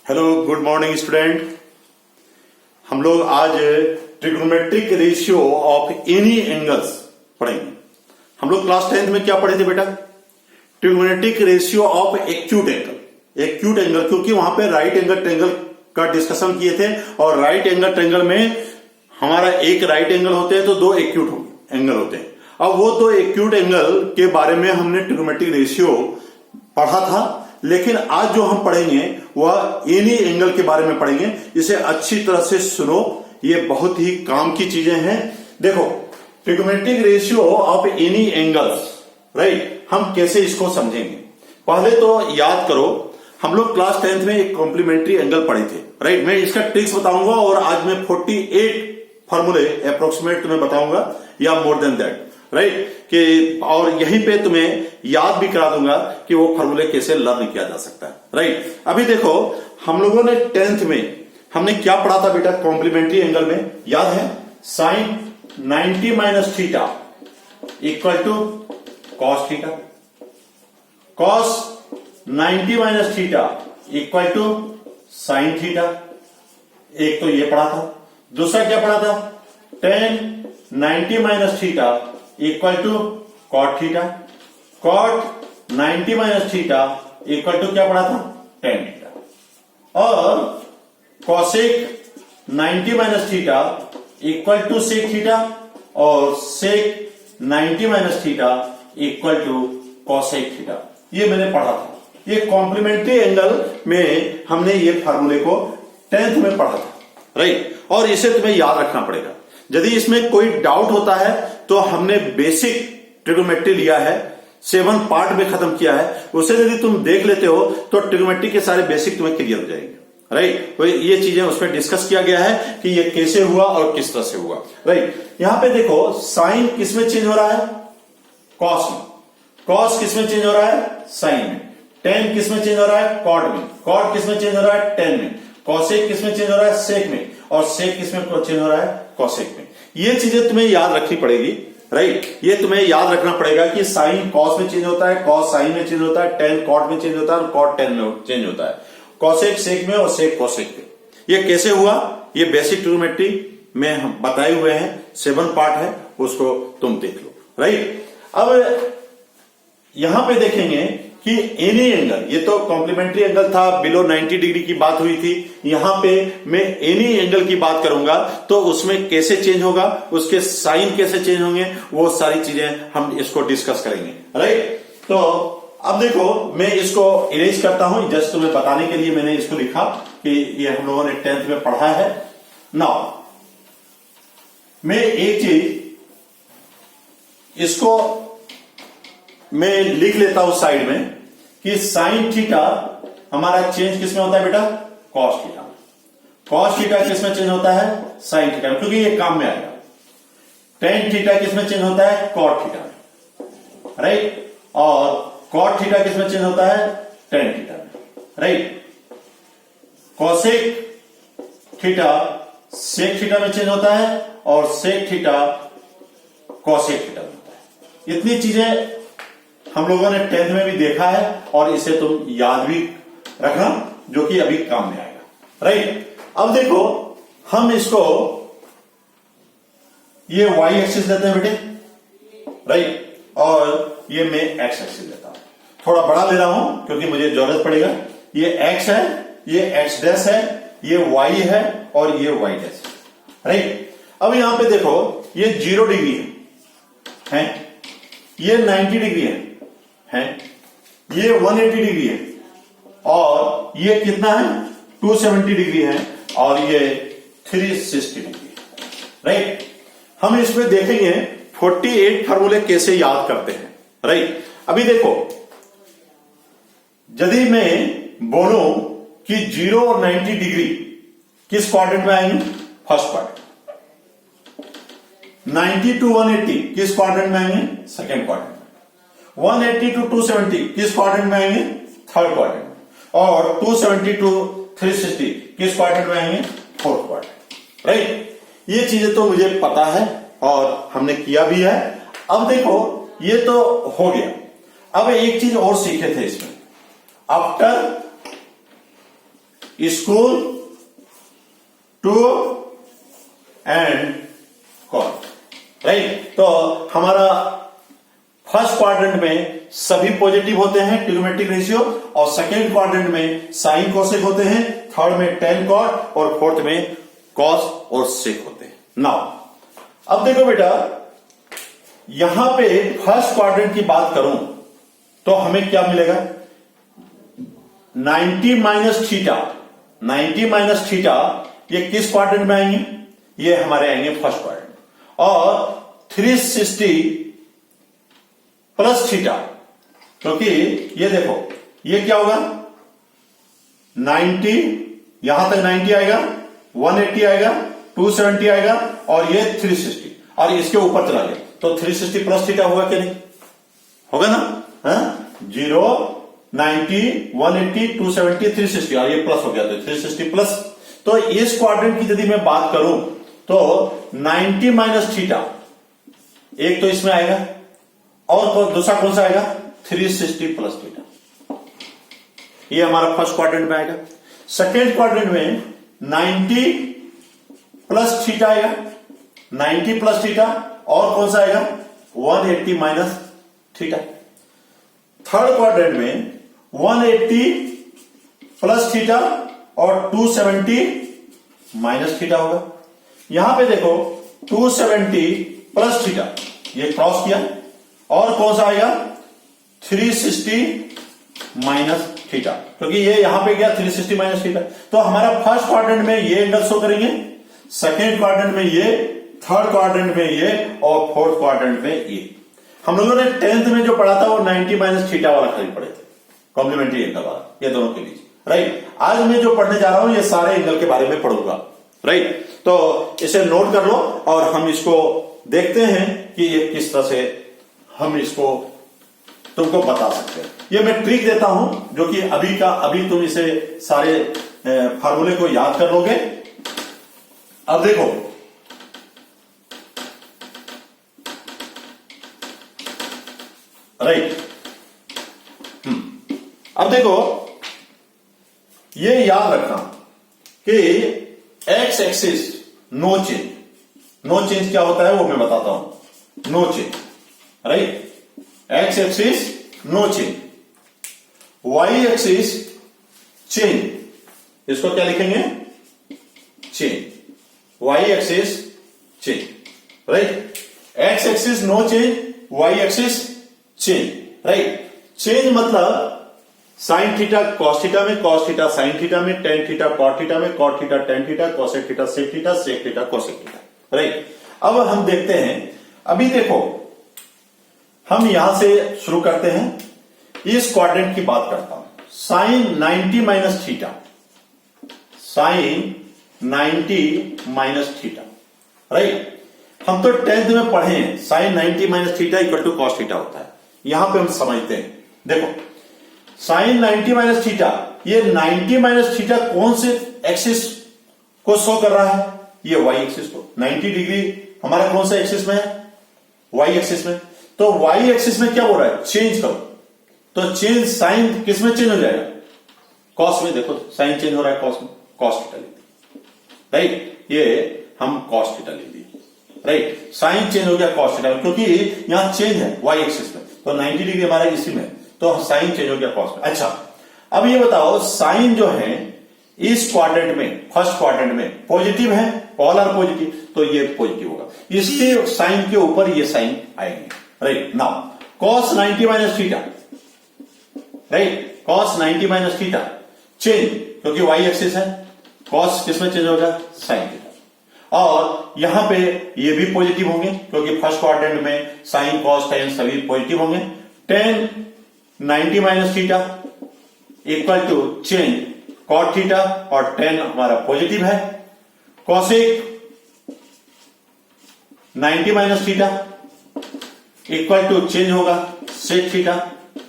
Hello, good morning student. हम लोग आज trigonometric ratio of any angles पढ़ेंगे। हम लोग क्लास 10th में क्या पढ़े थे बेटा? Trigonometric ratio of acute angle. Acute angle क्योंकि वहां पे राइट एंगल ट्रायंगल का डिस्कशन किए थे और राइट एंगल ट्रायंगल में हमारा एक राइट एंगल होते हैं तो दो एक्यूट एंगल होते हैं। अब वो दो एक्यूट एंगल के बारे में हमने ट्रिग्नोमेट्रिक रेशियो पढ़ा था, लेकिन आज जो हम पढ़ेंगे वह एनी एंगल के बारे में पढ़ेंगे। इसे अच्छी तरह से सुनो, ये बहुत ही काम की चीजें हैं। देखो, trigonometric ratio of any angles, right, हम कैसे इसको समझेंगे? पहले तो याद करो, हम लोग क्लास 10th में एक कॉम्प्लीमेंट्री एंगल पढ़े थे, राइट। मैं इसका ट्रिक्स बताऊंगा और आज मैं 48 फॉर्मूले अप्रोक्सीमेट तुम्हें बताऊंगा या मोर देन दैट, राइट, कि और यहीं पे तुम्हें याद भी करा दूंगा कि वो फॉर्मूले कैसे लर्न किया जा सकता है, राइट। अभी देखो, हम लोगों ने 10th में हमने क्या पढ़ा था बेटा? कॉम्प्लीमेंट्री एंगल में याद है, sine 90 minus theta equal to cos theta, cos 90 minus theta equal to sine theta. एक तो ये पढ़ा था। दूसरा क्या पढ़ा था? tan 90 minus theta equal to cot theta, cot 90 minus theta equal to क्या पढ़ा था? tan theta. और cosec 90 minus theta equal to sec theta और sec 90 minus theta equal to cosec theta. ये मैंने पढ़ा था। ये कॉम्प्लीमेंट्री एंगल में हमने ये फार्मूले को 10th में पढ़ा था, राइट। और इसे तुम्हें याद रखना पड़ेगा। यदि इसमें कोई डाउट होता है तो हमने बेसिक ट्रिग्नोमेट्री लिया है, 7 पार्ट में खत्म किया है, उसे यदि तुम देख लेते हो तो ट्रिग्नोमेट्री के सारे बेसिक तुम्हें क्लियर हो जाएंगे, राइट। तो ये चीजें उसमें डिस्कस किया गया है कि ये कैसे हुआ और किस तरह से हुआ, राइट। यहां पे देखो, साइन किस में चेंज हो रहा है? कॉस में। कॉस किस में चेंज हो रहा है? साइन में। टेन किस में चेंज हो रहा है? कॉट में। कॉट किस में चेंज हो रहा है? टेन में। कॉसेक किस में चेंज हो रहा है? सेक में। और सेक किस में चेंज हो रहा है? कॉसेक में। ये चीजें तुम्हें याद रखनी पड़ेगी, राइट। ये तुम्हें याद रखना पड़ेगा कि साइन कॉस में चेंज होता है, कॉस साइन में चेंज होता है, टेन कॉट में चेंज होता है और कॉट टेन में चेंज होता है, कॉसेक सेक में और सेक कॉसेक में। ये कैसे हुआ? ये बेसिक ट्रिग्नोमेट्री में हम बताए हुए हैं, 7 पार्ट है, उसको तुम देख लो, राइट। अब यहां पे देखेंगे कि एनी एंगल, ये तो कॉम्प्लीमेंट्री एंगल था, बिलो 90 डिग्री की बात हुई थी। यहां पे मैं एनी एंगल की बात करूंगा तो उसमें कैसे चेंज होगा, उसके साइन कैसे चेंज होंगे, वो सारी चीजें हम इसको डिस्कस करेंगे, राइट। तो अब देखो, मैं इसको इरेज करता हूं, जस्ट तुम्हें बताने के लिए मैंने इसको लिखा कि ये हम लोगों ने 10th में पढ़ा है। नाउ मैं एक चीज इसको मैं लिख लेता हूं साइड में कि साइन थीटा हमारा चेंज किसमें होता है बेटा? Cos theta. कॉस थीटा किसमें चेंज होता है? साइन थीटा, क्योंकि ये काम में आएगा। टेन थीटा किसमें चेंज होता है? कॉट थीटा में, राइट। और कॉट थीटा किसमें चेंज होता है? टेन थीटा में, right. Cosec theta sec theta में चेंज होता है और सेक थीटा कॉसेक थीटा में होता है। इतनी चीजें हम लोगों ने 10th में भी देखा है और इसे तुम याद भी रखना, जो कि अभी काम में आएगा, राइट। अब देखो, हम इसको ये y एक्सिस लेते हैं बेटे, राइट, और ये मैं x एक्सिस लेता हूं। थोड़ा बड़ा ले रहा हूं क्योंकि मुझे जरूरत पड़ेगा। ये x है, ये x डैश है, ये y है और ये y डैश है, राइट। अब यहां पे देखो, ये 0 डिग्री है, ये 90 डिग्री है, ये 180 डिग्री है और ये कितना है? 270 डिग्री है और ये 360 डिग्री है, राइट। हम इसमें देखेंगे 48 फार्मूले कैसे याद करते हैं, राइट। अभी देखो, यदि मैं बोलूं कि 0 और 90 डिग्री किस क्वाड्रेंट में आएंगे? First quadrant. 90 टू 180 किस क्वाड्रेंट में आएंगे? Second quadrant. 180 टू 270 किस क्वाड्रेंट में आएंगे? Third quadrant. और 270 टू 360 किस क्वाड्रेंट में आएंगे? Fourth quadrant, right. ये चीजें तो मुझे पता है और हमने किया भी है। अब देखो, ये तो हो गया। अब एक चीज और सीखे थे इसमें, after school, to and cot, right. तो हमारा फर्स्ट क्वाड्रेंट में सभी पॉजिटिव होते हैं ट्रिग्नोमेट्रिक रेशियो, और सेकेंड क्वाड्रेंट में साइन कोसेक होते हैं, थर्ड में टेन कॉट और फोर्थ में कॉस और सेक होते हैं। नाउ अब देखो बेटा, यहां पे फर्स्ट क्वाड्रेंट की बात करूं तो हमें क्या मिलेगा, 90 माइनस थीटा, 90 माइनस थीटा ये किस क्वाड्रेंट में आएंगे, ये हमारे आएंगे फर्स्ट क्वाड्रेंट, और 360 प्लस थीटा, क्योंकि ये देखो ये क्या होगा, 90 यहां तक 90 आएगा, 180 आएगा, 270 आएगा, और ये 360, और इसके ऊपर चला गया तो 360 प्लस थीटा होगा कि नहीं, होगा ना, 0, 90, 180, 270, 360, और ये प्लस हो गया तो 360 प्लस। तो इस क्वाड्रेंट की यदि मैं बात करूं तो 90 माइनस थीटा एक तो इसमें आएगा, और दूसरा कौन सा आएगा, 360 प्लस थीटा, ये हमारा फर्स्ट क्वाड्रेंट में आएगा। सेकेंड क्वाड्रेंट में 90 प्लस थीटा आएगा, 90 प्लस थीटा, और कौन सा आएगा, 180 माइनस थीटा। थर्ड क्वाड्रेंट में 180 प्लस थीटा और 270 माइनस थीटा होगा। यहां पे देखो 270 प्लस थीटा, ये क्रॉस किया, और कौन सा आएगा, 360 माइनस थीटा, क्योंकि ये यहां पे गया 360 माइनस थीटा। तो हमारा फर्स्ट क्वाड्रेंट में ये एंगल शो करेंगे, सेकेंड क्वाड्रेंट में ये, थर्ड क्वाड्रेंट में ये, और फोर्थ क्वाड्रेंट में ये। हम लोगों ने 10th में जो पढ़ा था वो 90 माइनस थीटा वाला खाली पढ़े थे, कॉम्प्लीमेंट्री एंगल वाला, ये दोनों के बीच, राइट। आज मैं जो पढ़ने जा रहा हूं ये सारे एंगल के बारे में पढ़ूंगा, राइट। तो इसे नोट कर लो और हम इसको देखते हैं कि ये किस तरह से हम इसको तुमको बता सकते हैं। ये मैं ट्रिक देता हूं जो कि अभी तुम इसे सारे फार्मूले को याद कर लोगे। अब देखो, राइट, अब देखो ये याद रखना कि x axis no change, no change क्या होता है वो मैं बताता हूं, no change, right, x axis no change, y axis change, इसको क्या लिखेंगे, change, y axis change, right, x axis no change, y axis change, right. Change मतलब साइन थीटा कॉस थीटा में, कॉस थीटा साइन थीटा में, tan theta cot theta में, cot theta tan theta, cosec theta sec theta, sec theta cosec theta, right. अब हम देखते हैं, अभी देखो हम यहां से शुरू करते हैं, इस क्वाड्रेंट की बात करता हूं, sine 90 minus theta, sine 90 minus theta, right. हम तो 10th में पढ़े हैं sine 90 minus theta equal to cos theta होता है, यहां पे हम समझते हैं। देखो साइन 90 माइनस थीटा, ये 90 माइनस थीटा कौन से एक्सिस को शो कर रहा है, ये वाई एक्सिस को, 90 डिग्री हमारा कौन सा एक्सिस में है, वाई एक्सिस में। तो वाई एक्सिस में क्या हो रहा है, चेंज करो, तो चेंज साइन किस में चेंज हो जाएगा, कॉस में। देखो साइन चेंज हो रहा है कॉस में, कॉस थीटा ले दी, राइट, ये हम कॉस थीटा ले दी, राइट। साइन चेंज हो गया कॉस थीटा में, क्योंकि यहां चेंज है वाई एक्सिस में, तो 90 डिग्री हमारा इसी में, तो साइन चेंज हो गया कॉस में। अच्छा, अब ये बताओ साइन जो है इस क्वाड्रेंट में, फर्स्ट क्वाड्रेंट में पॉजिटिव है, ऑल आर पॉजिटिव, तो ये पॉजिटिव होगा, इसके साइन के ऊपर ये साइन आएंगे, right. Now cos 90 minus theta, right, cos 90 minus theta change, क्योंकि वाई एक्सिस है, कॉस किसमें चेंज होगा, साइन थीटा, और यहां पे ये भी पॉजिटिव होंगे क्योंकि फर्स्ट क्वाड्रेंट में साइन कॉस टेन सभी पॉजिटिव होंगे। Tan 90 minus theta equal to change cot theta, और 10 हमारा पॉजिटिव है। Cosec 90 minus theta equal to change होगा सेक थीटा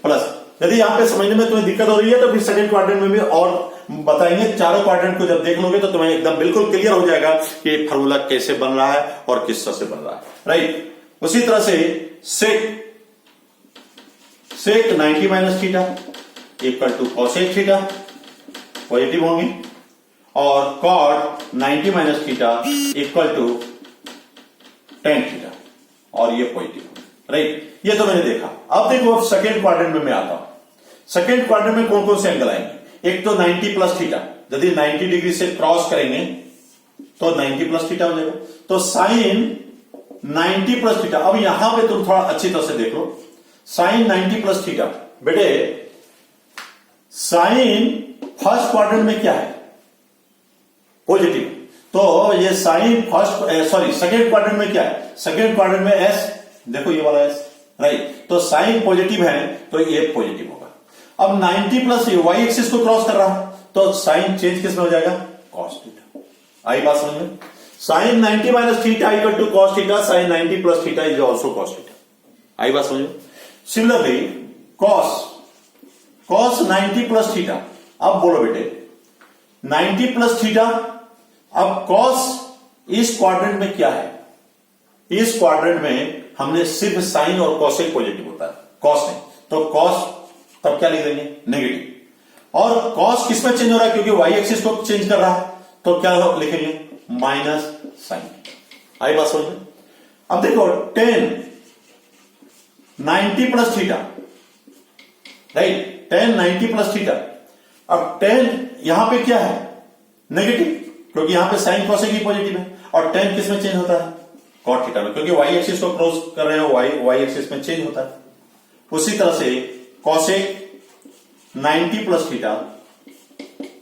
प्लस। यदि यहां पे समझने में तुम्हें दिक्कत हो रही है तो फिर सेकंड क्वाड्रेंट में भी और बताएंगे। चारों क्वाड्रेंट को जब देख लोगे तो तुम्हें एकदम बिल्कुल क्लियर हो जाएगा कि फार्मूला कैसे बन रहा है और किस तरह से बन रहा है, राइट। उसी तरह से sec 90 minus theta equal to cosec theta, positive होंगे, और cot 90 minus theta equal to tan theta, और ये पॉजिटिव, राइट। ये तो मैंने देखा। अब देखो, अब सेकेंड क्वाड्रेंट में मैं आता हूं। सेकेंड क्वाड्रेंट में कौन कौन से एंगल आएंगे? एक तो 90 प्लस थीटा, यदि 90 डिग्री से क्रॉस करेंगे तो 90 प्लस थीटा हो जाएगा। तो साइन 90 प्लस थीटा। अब यहां पे तुम थोड़ा अच्छी तरह से देखो, साइन 90 प्लस थीटा। बेटे साइन फर्स्ट क्वाड्रेंट में क्या है? पॉजिटिव। तो ये साइन सेकेंड क्वाड्रेंट में क्या है? सेकेंड क्वाड्रेंट में एस, देखो ये वाला एस, राइट। तो साइन पॉजिटिव है तो ये पॉजिटिव होगा। अब 90 प्लस वाई एक्सिस को क्रॉस कर रहा है तो साइन चेंज किस में हो जाएगा? Cos theta. आई बात समझ में? Sine 90 minus theta equal to cos theta, sine 90 plus theta is also cos theta. आई बात समझ में? Similarly cos 90 plus theta. अब बोलो बेटे 90 प्लस थीटा। अब कॉस इस क्वाड्रेंट में क्या है? इस क्वाड्रेंट में हमने सिर्फ साइन और कॉसेक पॉजिटिव होता है, कॉस नहीं। तो कॉस तब क्या लिख देंगे? नेगेटिव। और कॉस किस में चेंज हो रहा है? क्योंकि वाई एक्सिस को चेंज कर रहा है, तो क्या लिखेंगे? Minus sign. आई बात समझ में? अब देखो 10 90 plus theta, right. 10 90 plus theta. अब 10 यहां पे क्या है? नेगेटिव, क्योंकि यहां पे साइन कॉसेक ही पॉजिटिव है। और 10 किस में चेंज होता है? कॉट थीटा में, क्योंकि वाई एक्सिस को क्रॉस कर रहे हो, वाई एक्सिस में चेंज होता है। उसी तरह से cosec 90 plus theta,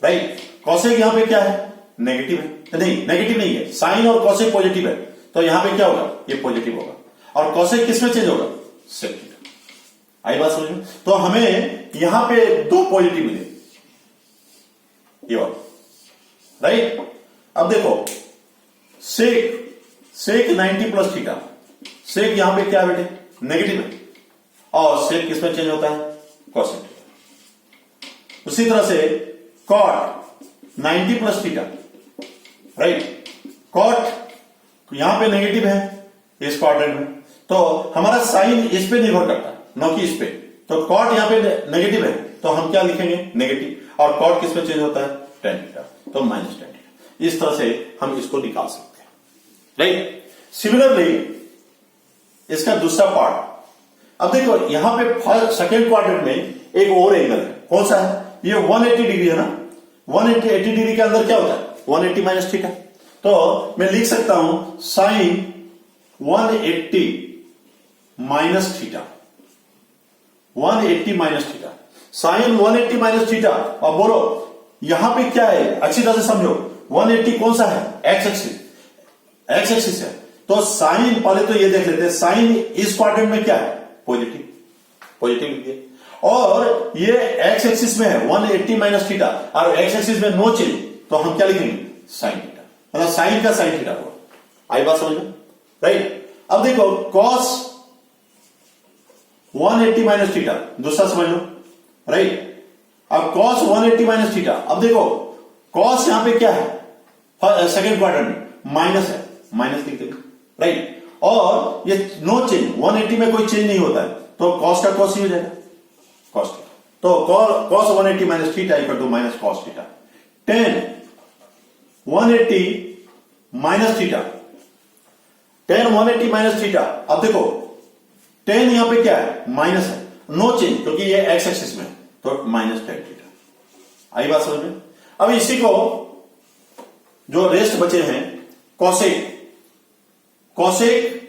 right. Cosec यहां पे क्या है? नेगेटिव है। नहीं, नेगेटिव नहीं है, साइन और कॉसेक पॉजिटिव है, तो यहां पे क्या होगा? ये पॉजिटिव होगा। और कॉसेक किस में चेंज होगा? Sec theta. आई बात समझ में? तो हमें यहां पे दो पॉजिटिव मिले, ये बात, राइट। अब देखो सेक 90 प्लस थीटा, सेक यहां पे क्या है बेटे? नेगेटिव है, और सेक किस में चेंज होता है? Cosec theta. उसी तरह से cot 90 plus theta, right. Cot यहां पे नेगेटिव है इस क्वाड्रेंट में, तो हमारा साइन इस पे निर्भर करता है, न कि इस पे। तो कॉट यहां पे नेगेटिव है, तो हम क्या लिखेंगे? नेगेटिव। और कॉट किस में चेंज होता है? टेन थीटा, तो माइनस टेन थीटा। इस तरह से हम इसको निकाल सकते हैं, राइट। सिमिलरली इसका दूसरा पार्ट, अब देखो यहां पे सेकेंड क्वाड्रेंट में एक और एंगल है। कौन सा है? ये 180 डिग्री है ना। 180 डिग्री के अंदर क्या होता है? 180 माइनस थीटा। तो मैं लिख सकता हूं sine 180 minus theta, 180 minus theta, sine 180 minus theta. अब बोलो यहां पे क्या है? अच्छी तरह से समझो। 180 कौन सा है? एक्स एक्सिस, एक्स एक्सिस है। तो साइन, पहले तो ये देख लेते हैं, साइन इस क्वाड्रेंट में क्या है? पॉजिटिव, पॉजिटिव लिखिए। और ये एक्स एक्सिस में है 180 माइनस थीटा, और एक्स एक्सिस में नो चेंज, तो हम क्या लिखेंगे? साइन थीटा, मतलब साइन का साइन थीटा हुआ। आई बात समझ में? राइट। अब देखो कॉस 180 माइनस थीटा, दूसरा समझ लो, राइट। अब कॉस 180 माइनस थीटा। अब देखो कॉस यहां पे क्या है? सेकेंड क्वाड्रेंट में माइनस है, माइनस लिख देंगे, राइट। और ये नो चेंज, 180 में कोई चेंज नहीं होता है, तो कॉस का कॉस ही हो जाएगा, कॉस थीटा। तो cos 180 minus theta equal to minus cos theta. 10 180 minus theta, 10 180 minus theta. अब देखो 10 यहां पे क्या है? माइनस है, नो चेंज, क्योंकि ये एक्स एक्सिस में, तो माइनस 10 थीटा। आई बात समझ में? अब इसी को जो रेस्ट बचे हैं कॉसेक, कॉसेक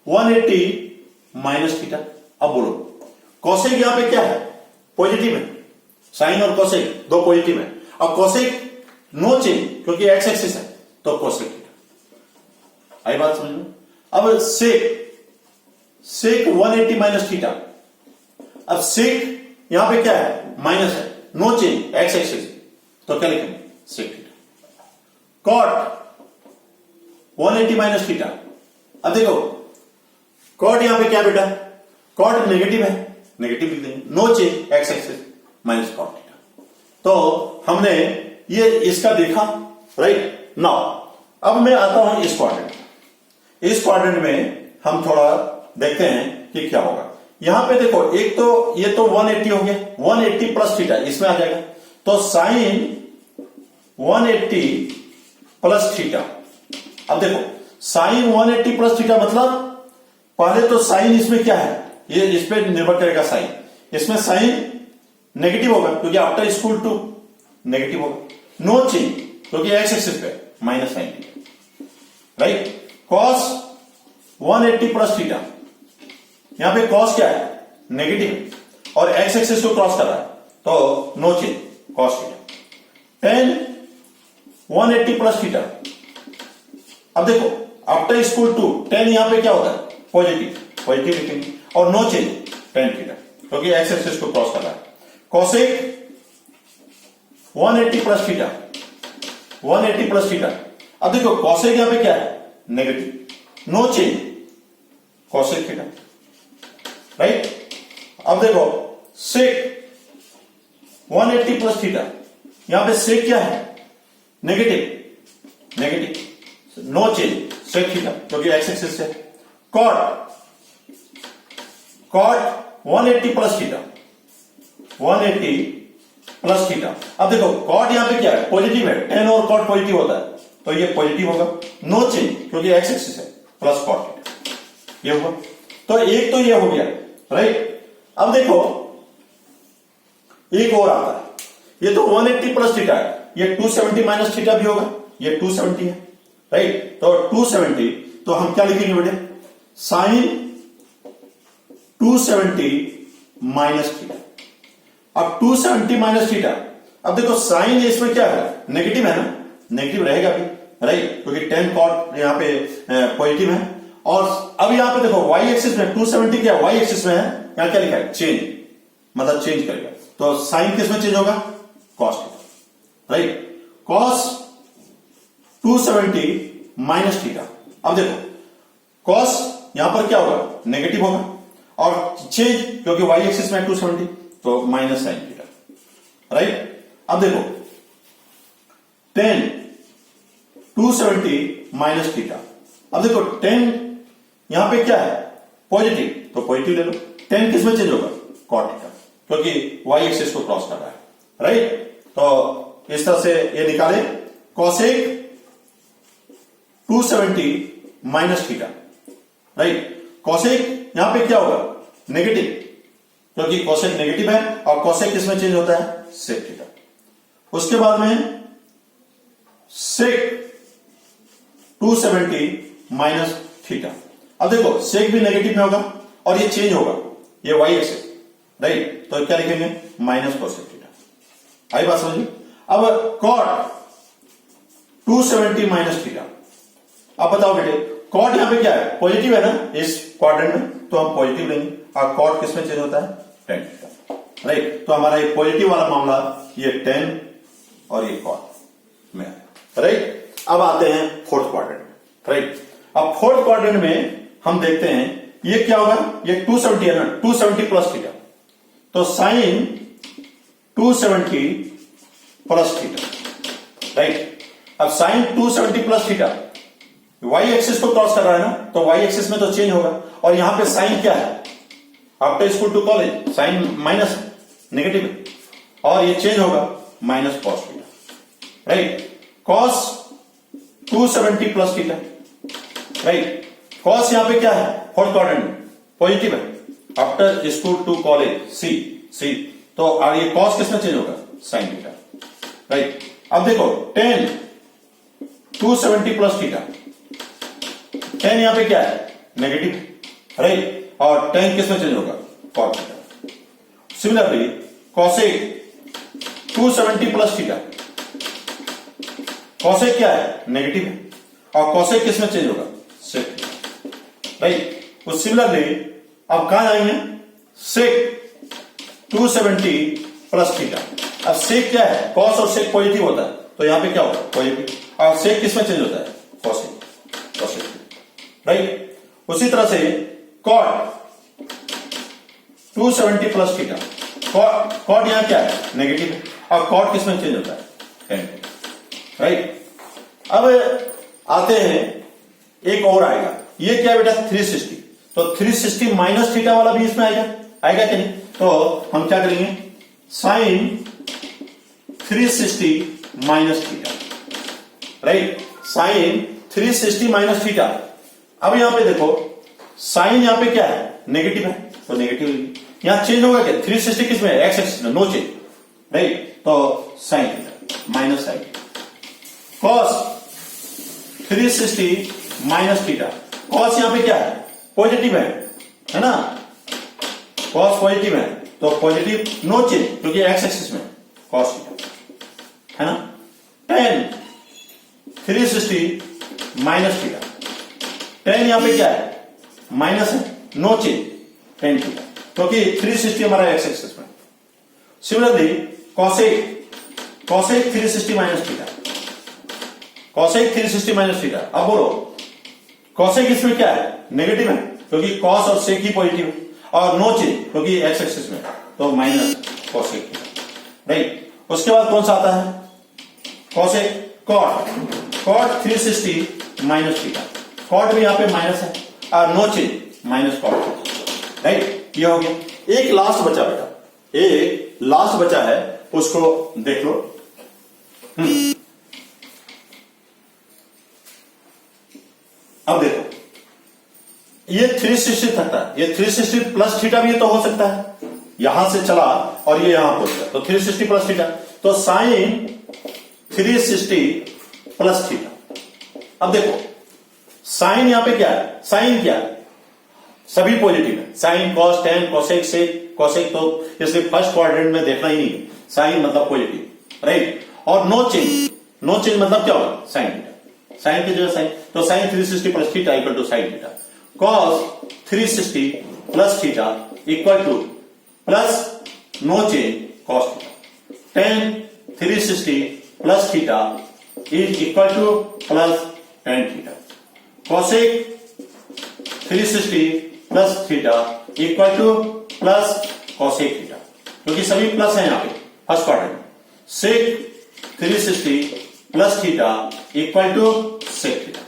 180 माइनस थीटा। अब बोलो कॉसेक यहां पे क्या है? पॉजिटिव है, साइन और कॉसेक दो पॉजिटिव है। अब कॉसेक नो चेंज, क्योंकि एक्स एक्सिस है, तो कॉसेक थीटा। आई बात समझ में? अब सेक 180 माइनस थीटा। अब सेक यहां पे क्या है? माइनस है, नो चेंज, एक्स एक्सिस, तो क्या लिखेंगे? Sec theta. Cot 180 minus theta. अब देखो कॉट यहां पे क्या बेटा? कॉट नेगेटिव है, नेगेटिव लिख देंगे, no change, x axis, minus cot theta. तो हमने ये इसका देखा, राइट। नाउ अब मैं आता हूं इस क्वाड्रेंट। इस क्वाड्रेंट में हम थोड़ा देखते हैं कि क्या होगा। यहां पे देखो, एक तो ये तो 180 हो गया, 180 प्लस थीटा इसमें आ जाएगा, तो साइन 180 प्लस थीटा। अब देखो साइन 180 प्लस थीटा मतलब पहले तो साइन इसमें क्या है, ये इस पे निर्भर करेगा साइन, इसमें साइन नेगेटिव होगा क्योंकि आफ्टर स्कूल टू नेगेटिव होगा, नो चेंज क्योंकि एक्स एक्सिस पे minus sine theta, right. Cos 180 plus theta, यहां पे कॉस क्या है नेगेटिव और एक्स एक्सिस को क्रॉस कर रहा है तो no change cos theta. Tan 180 plus theta, अब देखो आफ्टर स्कूल टू टेन यहां पे क्या होता है पॉजिटिव, पॉजिटिव लिखेंगे और नो चेंज टेन थीटा क्योंकि एक्स एक्सिस को क्रॉस कर रहा है। Cosec 180 plus theta, 180 plus theta, अब देखो कॉसेक यहां पे क्या है negative, no change cosec theta, right. अब देखो सेक 180 प्लस थीटा, यहां पे सेक क्या है negative, negative no change sec theta क्योंकि एक्स एक्सिस है। Cot 180 plus theta, 180 plus theta, अब देखो कॉट यहां पे क्या है पॉजिटिव है, टेन और कॉट पॉजिटिव होता है तो ये पॉजिटिव होगा, नो चेंज क्योंकि एक्स एक्सिस है प्लस कॉट थीटा, ये हुआ। तो एक तो ये हो गया, राइट। अब देखो एक और आता है, ये तो 180 प्लस थीटा है, ये 270 माइनस थीटा भी होगा, ये 270 है, राइट। तो 270 तो हम क्या लिखेंगे बेटे साइन 270 माइनस थीटा। अब 270 माइनस थीटा, अब देखो साइन इसमें क्या है नेगेटिव है ना, नेगेटिव रहेगा भी, राइट क्योंकि 10 कॉट यहां पे पॉजिटिव है। और अब यहां पे देखो वाई एक्सिस में 270 क्या वाई एक्सिस में है, यहां क्या लिखा है चेंज, मतलब चेंज करेगा तो साइन किस में चेंज होगा cos theta, right. Cos 270 minus theta, अब देखो कॉस यहां पर क्या होगा नेगेटिव होगा और चेंज क्योंकि वाई एक्सिस में 270 तो माइनस साइन थीटा, राइट। अब देखो 10 270 माइनस थीटा, अब देखो 10 यहां पे क्या है पॉजिटिव तो पॉजिटिव ले लो, 10 किस में चेंज होगा कॉट थीटा क्योंकि वाई एक्सिस को क्रॉस कर रहा है, राइट। तो इस तरह से ये निकाले cosec 270 minus theta, right. Cosec यहां पे क्या होगा नेगेटिव क्योंकि कॉसेक नेगेटिव है और कॉसेक किसमें चेंज होता है सेक थीटा। उसके बाद में सेक 270 माइनस थीटा, अब देखो सेक भी नेगेटिव में होगा और ये चेंज होगा ये वाई एक्सिस, राइट। तो क्या लिखेंगे माइनस कॉसेक थीटा, आई बात समझिए। अब कॉट 270 माइनस थीटा, अब बताओ बेटे कॉट यहां पे क्या है पॉजिटिव है ना इस क्वाड्रेंट में तो हम पॉजिटिव लेंगे और कॉट किसमें चेंज होता है टेन थीटा, राइट। तो हमारा ये पॉजिटिव वाला मामला ये 10 और ये कॉट में, राइट। अब आते हैं फोर्थ क्वाड्रेंट, राइट। अब फोर्थ क्वाड्रेंट में हम देखते हैं ये क्या होगा, ये 270 है ना 270 प्लस थीटा, तो साइन 270 प्लस थीटा, राइट। अब sine 270 plus theta y axis को क्रॉस कर रहा है ना तो वाई एक्सिस में तो चेंज होगा और यहां पे साइन क्या है after school to college sine minus negative और ये चेंज होगा minus cos theta, right. Cos 270 plus theta, right. Cos यहां पे क्या है फोर्थ क्वाड्रेंट में पॉजिटिव है after school to college see तो और ये कॉस किसमें चेंज होगा साइन थीटा, राइट। अब देखो 10 270 प्लस थीटा, 10 यहां पे क्या है नेगेटिव, राइट। और 10 किसमें चेंज होगा cot theta. Similarly cosec 270 plus theta, cosec क्या है नेगेटिव है और कॉसेक किसमें चेंज होगा सेक, राइट। तो सिमिलरली अब कहां जाएंगे सेक 270 प्लस थीटा, अब सेक क्या है कॉस और सेक पॉजिटिव होता है तो यहां पे क्या होगा पॉजिटिव और सेक किसमें चेंज होता है कॉसेक, राइट। उसी तरह से कॉट 270 प्लस थीटा, कॉट यहां क्या है नेगेटिव है और कॉट किसमें चेंज होता है 10, राइट। अब आते हैं एक और आएगा, ये क्या बेटा 360, तो 360 माइनस थीटा वाला भी इसमें आएगा कि नहीं, तो हम क्या करेंगे sine 360 minus theta, right, sine 360 minus theta. अब यहां पे देखो साइन यहां पे क्या है, नेगेटिव है, तो नेगेटिव यहां चेंज होगा क्या, 360 किस में, एक्स एक्सिस में, नो चेंज, राइट, तो sine theta minus sine, cos 360 minus theta, cos यहां पे क्या है, पॉजिटिव है ना, कॉस पॉजिटिव है तो पॉजिटिव नो चेंज क्योंकि एक्स एक्सिस में कॉस थीटा, है ना, टेन 360 माइनस थीटा, टेन यहां पे क्या है, माइनस है, नो चेंज, टेन थीटा क्योंकि 360 हमारा एक्स एक्सिस में। Similarly cosec 360 minus theta, cosec 360 minus theta. अब बोलो कॉसेक इसमें क्या है, नेगेटिव है क्योंकि कॉस और सेक ही पॉजिटिव है, और नो चेंज क्योंकि एक्स एक्सिस में, तो माइनस कॉसेक थीटा, राइट। उसके बाद कौन सा आता है, cosec cot 360 minus theta, cot भी यहां पे माइनस है और no change minus cot, right, ये हो गया। एक लास्ट बचा बेटा, एक लास्ट बचा है, उसको देख लो। अब देखो ये 360 तक था, ये 360 प्लस थीटा भी तो हो सकता है, यहां से चला और ये यहां पहुंच गया, तो 360 प्लस थीटा, तो साइन 360 प्लस थीटा। अब देखो साइन यहां पे क्या है, साइन क्या है, सभी पॉजिटिव है, sine cos tan cosec sec, cosec तो इसलिए फर्स्ट क्वाड्रेंट में देखना ही नहीं है, साइन मतलब पॉजिटिव, राइट, और नो चेंज मतलब क्या होगा, साइन थीटा, साइन की जगह साइन, तो sine 360 plus theta equal to sine theta, cos 360 plus theta equal to plus no change cos theta, tan 360 plus theta is equal to plus tan theta, cosec 360 plus theta equal to plus cosec theta, क्योंकि सभी plus है यहां पे first quadrant, sec 360 plus theta equal to sec theta,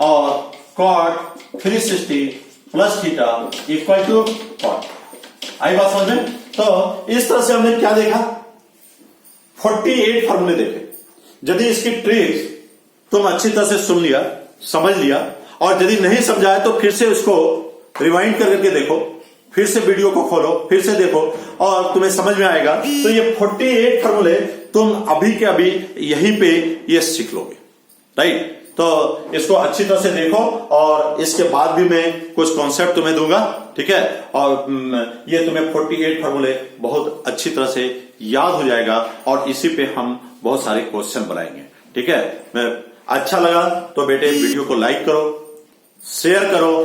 और cot 360 plus theta equal to cot. आई बात समझ में? तो इस तरह से हमने क्या देखा, 48 फॉर्मूले देखे। यदि इसकी ट्रिक्स तुम अच्छी तरह से सुन लिया, समझ लिया, और यदि नहीं समझा है तो फिर से उसको रिवाइंड करके देखो, फिर से वीडियो को खोलो, फिर से देखो और तुम्हें समझ में आएगा। तो ये 48 फॉर्मूले तुम अभी के अभी यहीं पे ये सीख लोगे, राइट। तो इसको अच्छी तरह से देखो और इसके बाद भी मैं कुछ कॉन्सेप्ट तुम्हें दूंगा, ठीक है, और ये तुम्हें 48 फॉर्मूले बहुत अच्छी तरह से याद हो जाएगा और इसी पे हम बहुत सारे क्वेश्चन बनाएंगे, ठीक है। मैं अच्छा लगा तो बेटे वीडियो को लाइक करो, शेयर करो